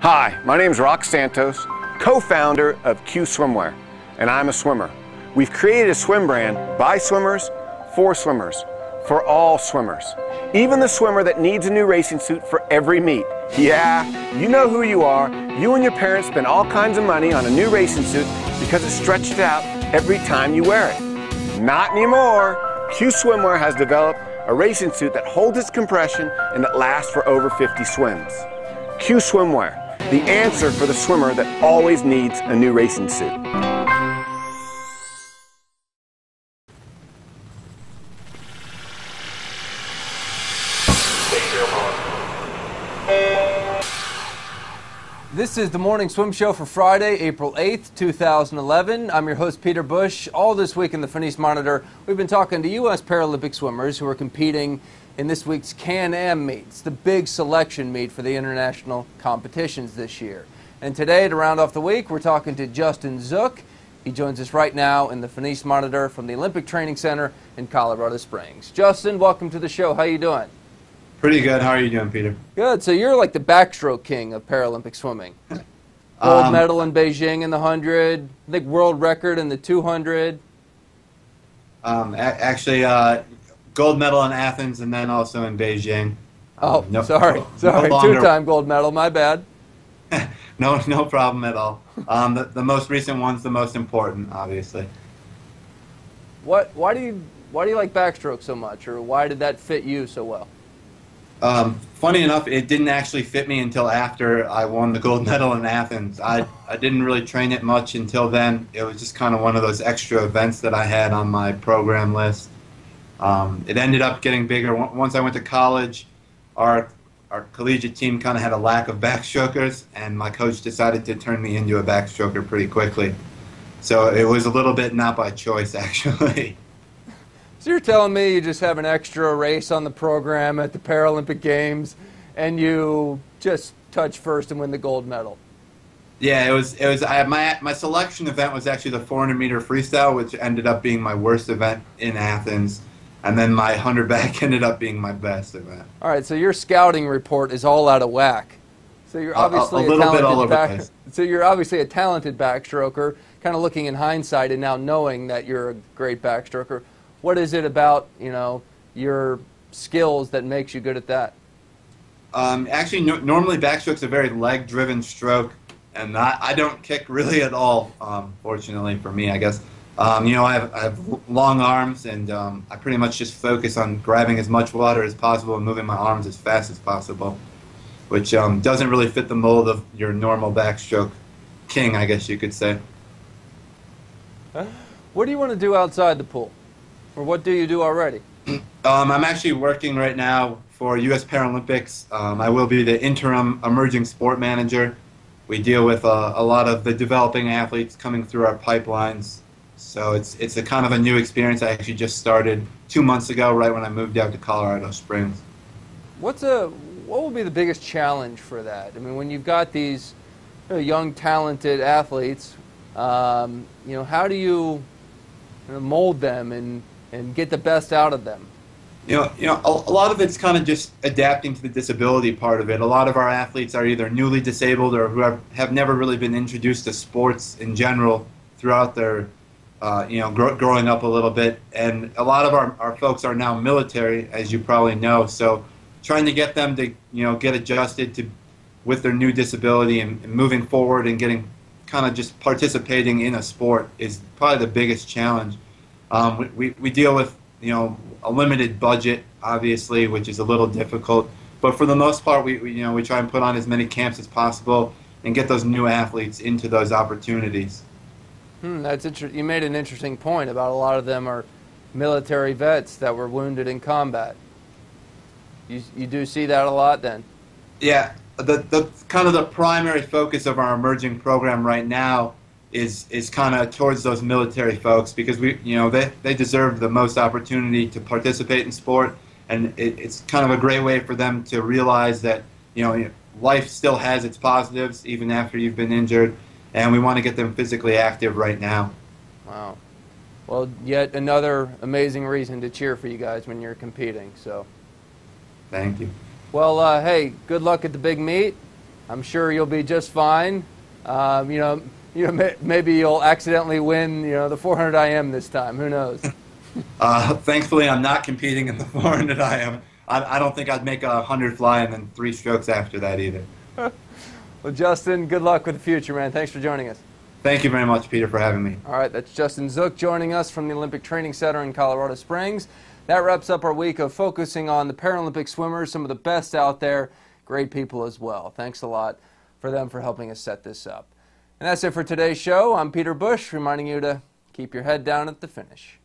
Hi, my name is Rock Santos, co-founder of Q Swimwear, and I'm a swimmer. We've created a swim brand by swimmers, for all swimmers. Even the swimmer that needs a new racing suit for every meet. Yeah, you know who you are. You and your parents spend all kinds of money on a new racing suit because it's stretched out every time you wear it. Not anymore. Q Swimwear has developed a racing suit that holds its compression and that lasts for over 50 swims. Q Swimwear, the answer for the swimmer that always needs a new racing suit. This is the Morning Swim Show for Friday, April 8th, 2011. I'm your host, Peter Bush. All this week in the Phoenix Monitor, we've been talking to U.S. Paralympic swimmers who are competing in this week's Can-Am meets, the big selection meet for the international competitions this year. And today, to round off the week, we're talking to Justin Zook. He joins us right now in the Phoenix Monitor from the Olympic Training Center in Colorado Springs. Justin, welcome to the show. How you doing? Pretty good. How are you doing, Peter? Good. So you're like the backstroke king of Paralympic swimming. Gold medal in Beijing in the 100, I think world record in the 200. Actually, gold medal in Athens and then also in Beijing. Oh, sorry. Two-time gold medal. My bad. No problem at all. The most recent one's the most important, obviously. Why do you like backstroke so much, or why did that fit you so well? Funny enough, it didn't actually fit me until after I won the gold medal in Athens. I didn't really train it much until then. It was just kind of one of those extra events that I had on my program list. It ended up getting bigger. Once I went to college, our collegiate team kind of had a lack of backstrokers, and my coach decided to turn me into a backstroker pretty quickly. So it was a little bit not by choice, actually. So you're telling me you just have an extra race on the program at the Paralympic Games, and you just touch first and win the gold medal? Yeah, my selection event was actually the 400-meter freestyle, which ended up being my worst event in Athens, and then my 100 back ended up being my best event. All right, so your scouting report is all out of whack. So you're obviously So you're obviously a talented backstroker. Kind of looking in hindsight and now knowing that you're a great backstroker. What is it about, your skills that makes you good at that? Actually, normally backstroke's a very leg-driven stroke, and I don't kick really at all, fortunately for me, I guess. I have long arms, and I pretty much just focus on grabbing as much water as possible and moving my arms as fast as possible, which doesn't really fit the mold of your normal backstroke king, I guess you could say. What do you want to do outside the pool? Or what do you do already? I'm actually working right now for U.S. Paralympics. I will be the interim emerging sport manager. We deal with a lot of the developing athletes coming through our pipelines. So it's a kind of a new experience. I actually just started 2 months ago, right when I moved out to Colorado Springs. What will be the biggest challenge for that? I mean, when you've got these young, talented athletes, how do you mold them and get the best out of them? A lot of it's kind of just adapting to the disability part of it. A lot of our athletes are either newly disabled or who have never really been introduced to sports in general throughout their, growing up a little bit. And a lot of our folks are now military, as you probably know. So trying to get them to, get adjusted with their new disability and moving forward and getting kind of just participating in a sport is probably the biggest challenge. We deal with, a limited budget, obviously, which is a little difficult. But for the most part, we try and put on as many camps as possible and get those new athletes into those opportunities. That's interesting. You made an interesting point about a lot of them are military vets that were wounded in combat. You do see that a lot then? Yeah. The kind of the primary focus of our emerging program right now is kind of towards those military folks because they deserve the most opportunity to participate in sport, and it's kind of a great way for them to realize that life still has its positives even after you've been injured, and we want to get them physically active right now. Wow. Well, yet another amazing reason to cheer for you guys when you're competing. So. Thank you. Well, hey, good luck at the big meet. I'm sure you'll be just fine. Maybe you'll accidentally win, the 400 IM this time. Who knows? Thankfully, I'm not competing in the 400 IM. I don't think I'd make a 100 fly and then 3 strokes after that either. Well, Justin, good luck with the future, man. Thanks for joining us. Thank you very much, Peter, for having me. All right, that's Justin Zook joining us from the Olympic Training Center in Colorado Springs. That wraps up our week of focusing on the Paralympic swimmers, some of the best out there, great people as well. Thanks a lot for them for helping us set this up. And that's it for today's show. I'm Peter Bush, reminding you to keep your head down at the finish.